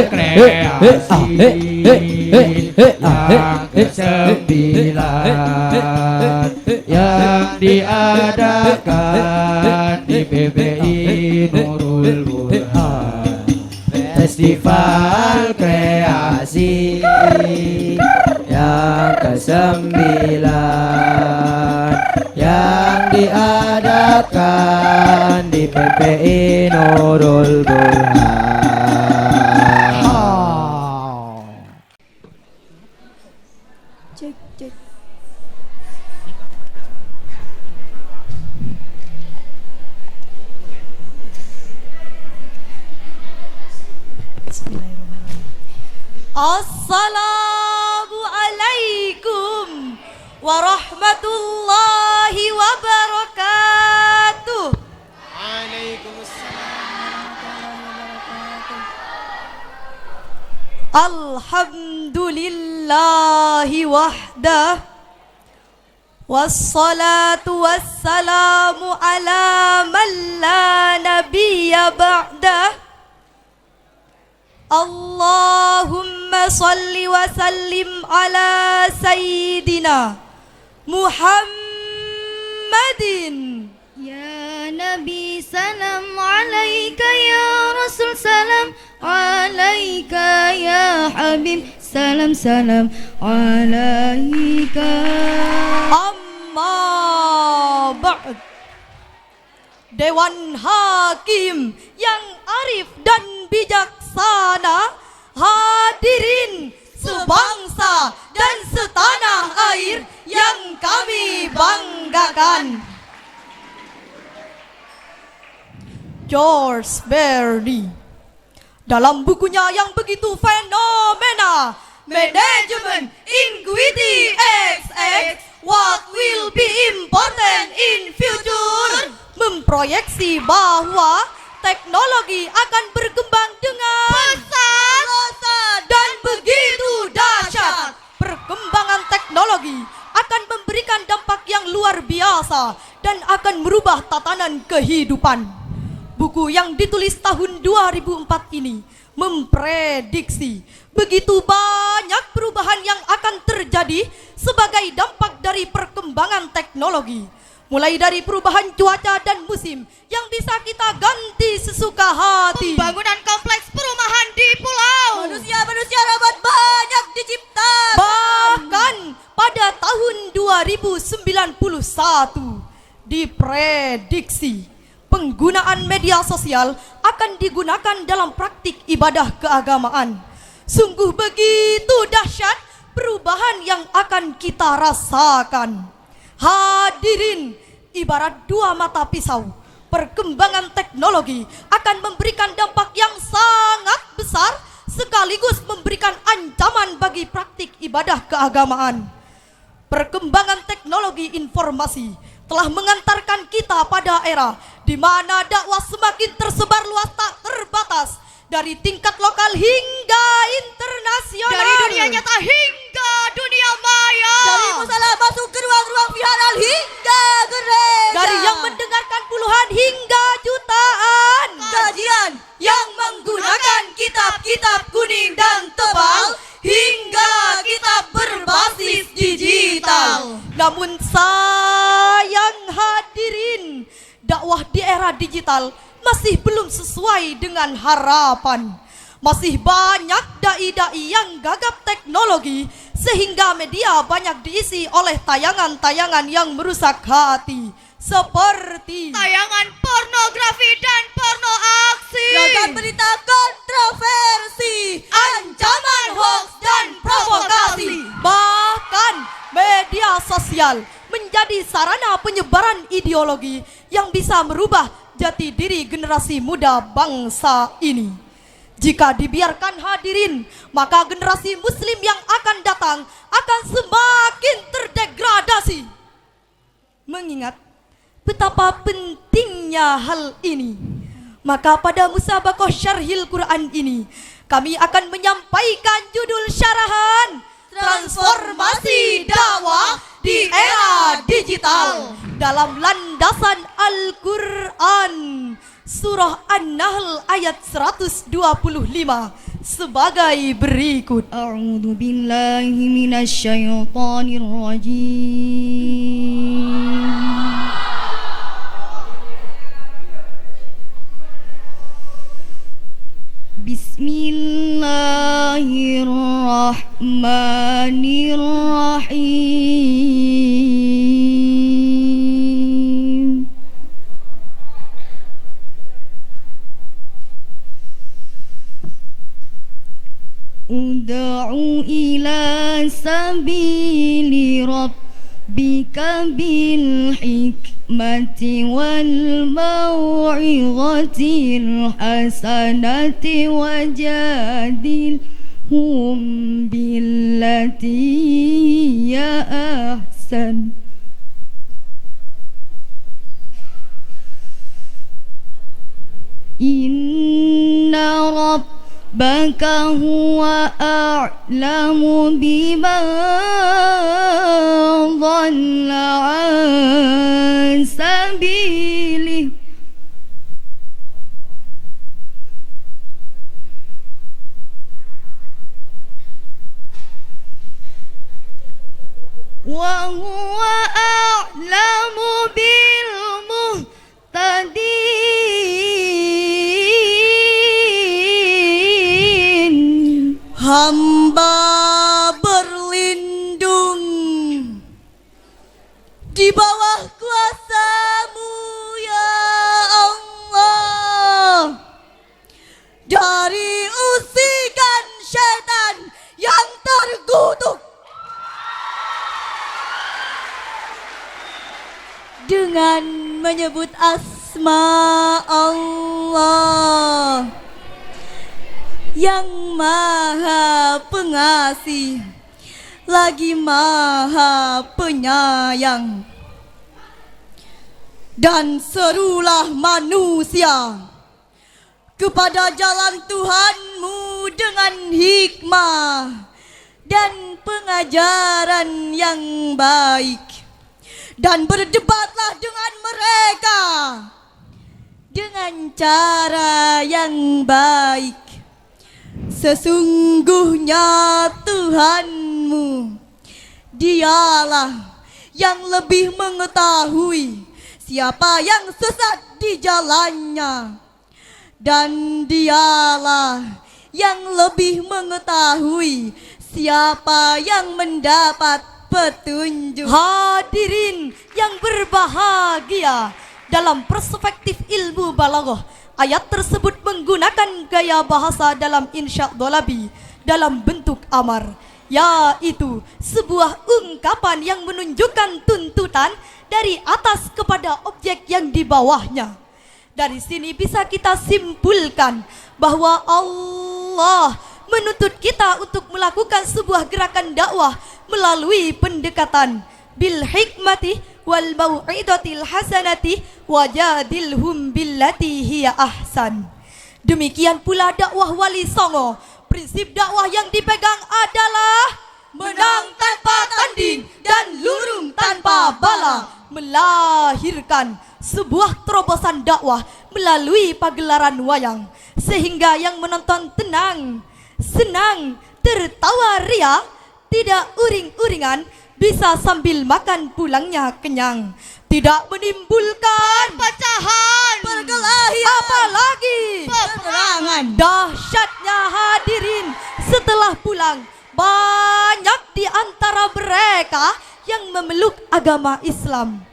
kreasi yang ke-9 yang diadakan di PBI Nurul Burhan, Festival Kreasi yang ke-9 yang diadakan di PPI Nurul Burhan. Cek, cek. Bismillahirrahmanirrahim. Assalamualaikum warahmatullahi wabarakatuh. Alhamdulillahi wahdah, wassalatu wassalamu ala man la nabiyya ba'dah. Allahumma salli wa sallim ala sayyidina Muhammadin. Ya Nabi salam alaika, ya Rasul salam alaika, ya Habib salam salam alaika. Amma ba'd. Dewan Hakim yang arif dan bijaksana, hadirin sebangsa dan setanah air yang kami banggakan. George Berdy dalam bukunya yang begitu fenomena, Management Equity XX, What Will Be Important in Future, memproyeksi bahwa teknologi akan berkembang dengan pesat dan begitu dahsyat. Perkembangan teknologi akan memberikan dampak yang luar biasa dan akan merubah tatanan kehidupan. Buku yang ditulis tahun 2004 ini memprediksi begitu banyak perubahan yang akan terjadi sebagai dampak dari perkembangan teknologi. Mulai dari perubahan cuaca dan musim yang bisa kita ganti sesuka hati. Pembangunan kompleks perumahan di pulau. Manusia dapat banyak diciptakan. Bahkan pada tahun 2091 diprediksi penggunaan media sosial akan digunakan dalam praktik ibadah keagamaan. Sungguh begitu dahsyat perubahan yang akan kita rasakan. Hadirin, ibarat dua mata pisau, perkembangan teknologi akan memberikan dampak yang sangat besar sekaligus memberikan ancaman bagi praktik ibadah keagamaan. Perkembangan teknologi informasi telah mengantarkan kita pada era di mana dakwah semakin tersebar luas tak terbatas, dari tingkat lokal hingga internasional, Dari dunia nyata hingga dunia maya. dari musola masuk ke ruang-ruang viral hingga gereja, dari yang mendengarkan puluhan hingga jutaan kajian yang menggunakan kitab-kitab kuning dan tebal hingga kitab berbasis digital. Namun sayang hadirin, dakwah di era digital masih belum sesuai dengan harapan. Masih banyak dai-dai yang gagap teknologi sehingga media banyak diisi oleh tayangan-tayangan yang merusak hati, seperti tayangan pornografi dan porno aksi, ragam berita kontroversi, ancaman hoax dan provokasi. Bahkan media sosial menjadi sarana penyebaran ideologi yang bisa merubah jati diri generasi muda bangsa ini. Jika dibiarkan hadirin, maka generasi muslim yang akan datang akan semakin terdegradasi. Mengingat betapa pentingnya hal ini, maka pada musabaqah syarhil Quran ini kami akan menyampaikan judul syarahan Transformasi Dakwah di Era Digital dalam landasan Al-Quran Surah An-Nahl ayat 125 sebagai berikut. A'udzu billahi minasyaitonir rajim. Bismillahirrahmanirrahim. Ud'u ila sabili rabbika bil hikmati wal mau'izatil hasanati wajadilhum billati ya ahsan. Inna rabbaka huwa a'lamu biman dhalla an sabilihi wa huwa a'lamu bil muhtadin. Hamba berlindung di bawah kuasa-Mu ya Allah dari usikan syaitan yang terkutuk. Dengan menyebut asma Allah yang maha pengasih lagi maha penyayang. Dan serulah manusia kepada jalan Tuhanmu dengan hikmah dan pengajaran yang baik. Dan berdebatlah dengan mereka dengan cara yang baik. Sesungguhnya Tuhanmu, Dialah yang lebih mengetahui siapa yang sesat di jalannya, dan Dialah yang lebih mengetahui siapa yang mendapat petunjuk. Hadirin yang berbahagia, dalam perspektif ilmu balaghah, ayat tersebut menggunakan gaya bahasa dalam insya dhalabi dalam bentuk amar, yaitu sebuah ungkapan yang menunjukkan tuntutan dari atas kepada objek yang di bawahnya. Dari sini bisa kita simpulkan bahwa Allah menuntut kita untuk melakukan sebuah gerakan dakwah melalui pendekatan bil hikmati wal mau'izatil hasanati wajadilhum billati hiya ahsan. Demikian pula dakwah Wali Songo. Prinsip dakwah yang dipegang adalah menang tanpa tanding dan lurung tanpa bala, melahirkan sebuah terobosan dakwah melalui pagelaran wayang, sehingga yang menonton tenang, senang, tertawa ria, tidak uring-uringan, bisa sambil makan pulangnya kenyang, tidak menimbulkan Pecahan, perkelahian, apalagi peperangan. Dahsyatnya hadirin, setelah pulang banyak di antara mereka yang memeluk agama Islam.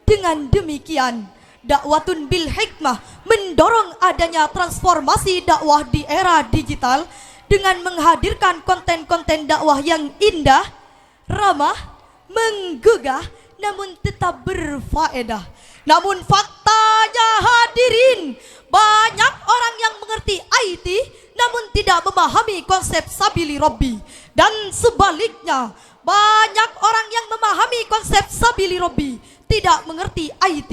Dengan demikian, dakwatun bil hikmah mendorong adanya transformasi dakwah di era digital dengan menghadirkan konten-konten dakwah yang indah, ramah, menggugah, namun tetap berfaedah. Namun faktanya hadirin, banyak orang yang mengerti IT namun tidak memahami konsep sabili Rabbi. Dan sebaliknya, banyak orang yang memahami konsep sabili Rabbi tidak mengerti IT.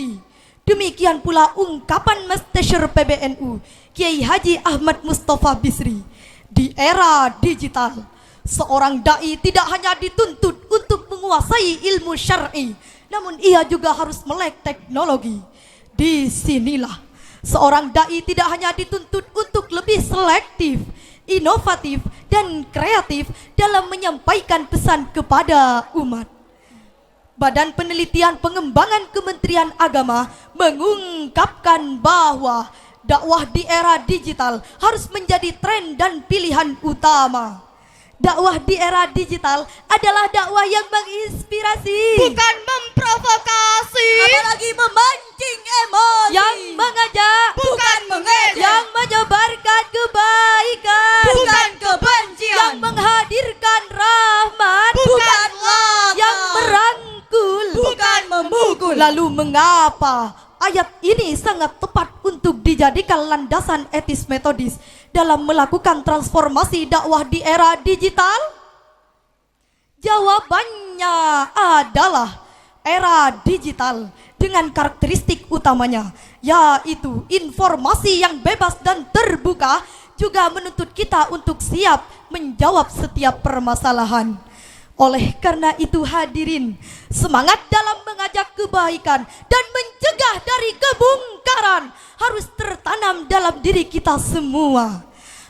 Demikian pula ungkapan Master PBNU Kiai Haji Ahmad Mustafa Bisri. Di era digital, seorang dai tidak hanya dituntut untuk menguasai ilmu syar'i, namun ia juga harus melek teknologi. Disinilah Seorang dai tidak hanya dituntut untuk lebih selektif, inovatif, dan kreatif dalam menyampaikan pesan kepada umat. Badan Penelitian Pengembangan Kementerian Agama mengungkapkan bahwa dakwah di era digital harus menjadi tren dan pilihan utama. Dakwah di era digital adalah dakwah yang menginspirasi, bukan memprovokasi, apalagi memancing emosi, yang mengajak, bukan mengejek, yang menyebarkan kebaikan, bukan kebencian, yang menghadirkan rahmat, bukan laka, yang merangkul, bukan memukul. Lalu mengapa ayat ini sangat tepat untuk dijadikan landasan etis metodis dalam melakukan transformasi dakwah di era digital? Jawabannya adalah era digital dengan karakteristik utamanya, yaitu informasi yang bebas dan terbuka, juga menuntut kita untuk siap menjawab setiap permasalahan. Oleh karena itu hadirin, semangat dalam mengajak kebaikan dan mencegah dari kemungkaran harus tertanam dalam diri kita semua.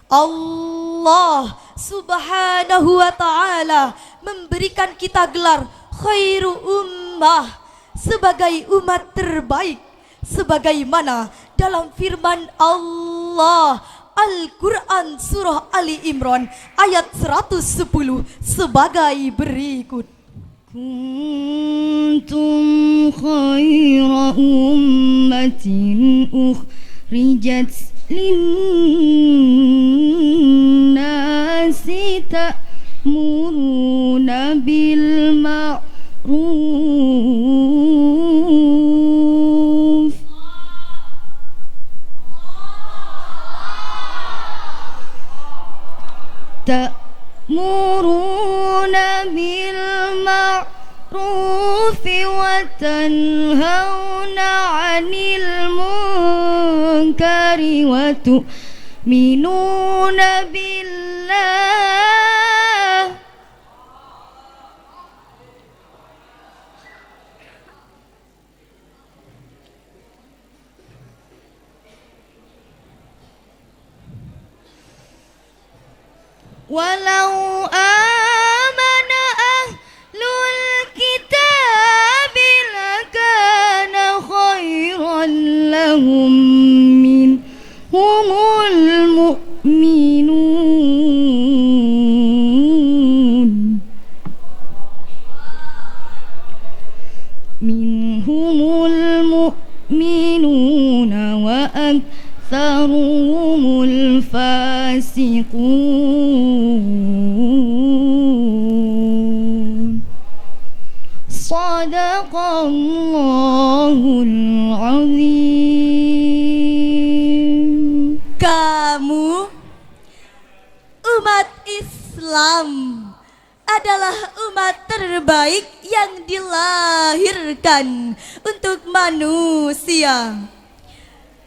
Allah Subhanahu wa ta'ala memberikan kita gelar khairu ummah, sebagai umat terbaik, sebagaimana dalam firman Allah Al-Quran Surah Ali Imran ayat 110 sebagai berikut. Kuntum khaira ummatin ukhrijat linnasi ta'muruna bil ma'ruf ta'muruna bil ma'ruf wa tanhauna 'anil munkari wa tu'minuna billah. Walau amana ahlul kitabi lakana khairan lahum minhumul mu'minun wa aktharuhumul fasiqun. Sadaqallahul azim. Kamu umat Islam adalah umat terbaik yang dilahirkan untuk manusia,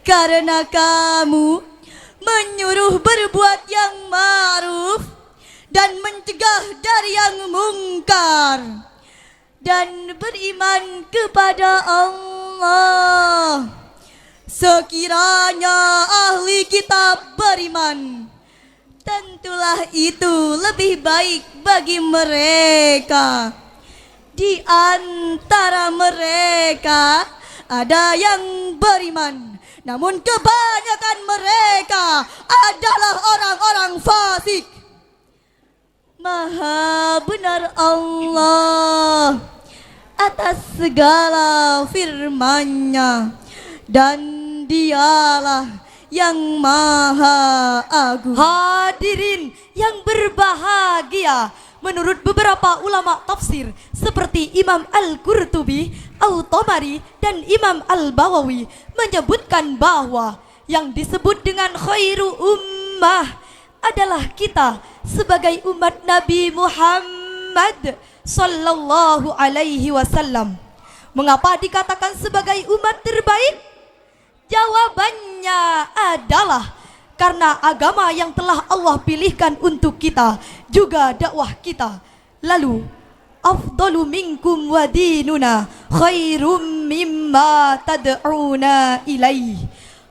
karena kamu menyuruh berbuat yang ma'ruf dan mencegah dari yang mungkar, dan beriman kepada Allah. Sekiranya ahli kitab beriman, tentulah itu lebih baik bagi mereka. Di antara mereka ada yang beriman, namun kebanyakan mereka adalah orang-orang fasik. Maha benar Allah atas segala firman-Nya, dan Dialah yang Maha Agung. Hadirin yang berbahagia, menurut beberapa ulama tafsir seperti Imam Al-Qurtubi, Al-Tabari, dan Imam Al-Bawawi menyebutkan bahwa yang disebut dengan khairu ummah adalah kita sebagai umat Nabi Muhammad sallallahu alaihi wasallam. Mengapa dikatakan sebagai umat terbaik? Jawabannya adalah karena agama yang telah Allah pilihkan untuk kita juga dakwah kita. Lalu afdalu minkum wa dinuna khairum mimma tad'una ilaih.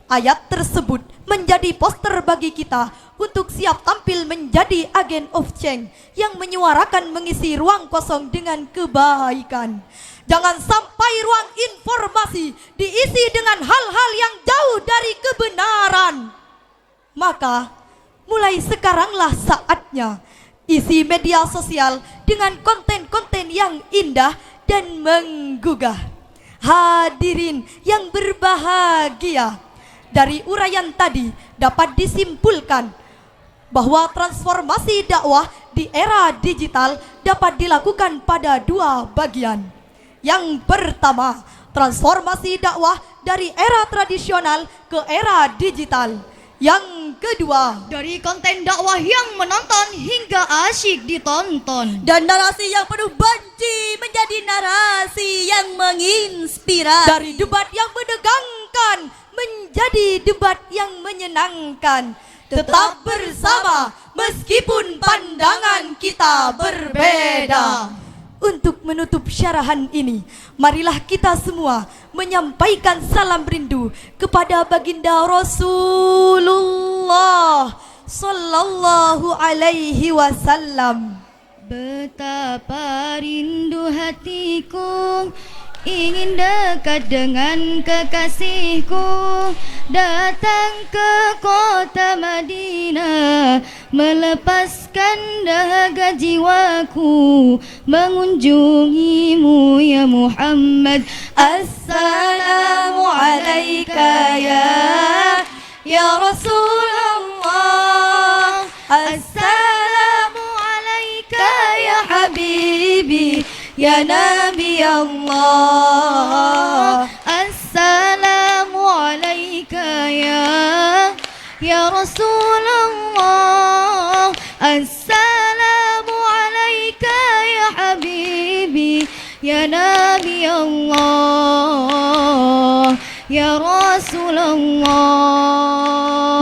Ayat tersebut menjadi poster bagi kita untuk siap tampil menjadi agen of change yang menyuarakan mengisi ruang kosong dengan kebaikan. Jangan sampai ruang informasi diisi dengan hal-hal yang jauh dari kebenaran. Maka mulai sekaranglah saatnya isi media sosial dengan konten-konten yang indah dan menggugah. Hadirin yang berbahagia, dari uraian tadi dapat disimpulkan bahwa transformasi dakwah di era digital dapat dilakukan pada dua bagian. Yang pertama, transformasi dakwah dari era tradisional ke era digital. Yang kedua, Dari konten dakwah yang menonton hingga asyik ditonton. dan narasi yang penuh banci menjadi narasi yang menginspirasi. Dari debat yang menegangkan menjadi debat yang menyenangkan. Tetap bersama meskipun pandangan kita berbeda. Untuk menutup syarahan ini, marilah kita semua menyampaikan salam rindu kepada baginda Rasulullah sallallahu alaihi wasallam. Betapa rindu hatiku ingin dekat dengan kekasihku, datang ke kota Madinah, melepaskan dahaga jiwaku, mengunjungimu ya Muhammad. Assalamu alaika ya Rasulullah. Assalamu alaika ya habibi ya Nabi Allah. Assalamu alaika ya Rasulullah. Assalamu alaika ya habibi ya Nabi Allah, ya Rasulullah.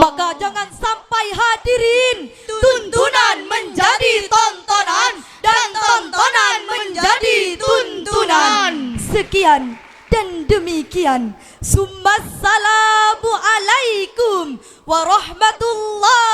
Maka jangan sampai hadirin tuntunan menjadi tontonan dan tontonan menjadi tuntunan. Sekian dan demikian. Summassalamu alaikum warahmatullahi